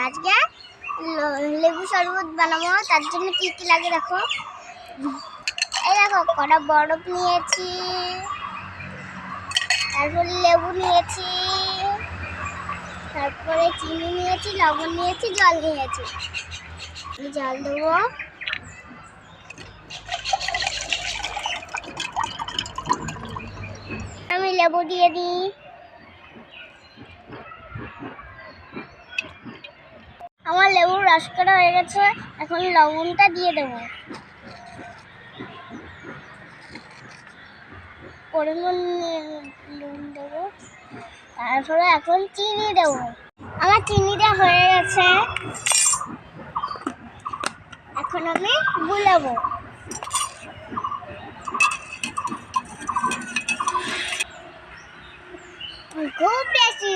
আজকে লেবু শরবত বানাবো, তার জন্য কি কি লাগে দেখো। এই দেখো কটা বরফ নিয়েছি, তারপরে লেবু নিয়েছি, তারপরে চিনি নিয়েছি, লবণ নিয়েছি, জল নিয়েছি। জল দেবো, আমি লেবু দিয়ে দিই। আমার লেবুর রস করা হয়ে গেছে, এখন লবণটা দিয়ে দেবো। পরিমাণ নুন দেবো, তারপরে এখন চিনি দেবো। আমার চিনিটা হয়ে গেছে, এখন আমি গুলাবো। খুব বেশি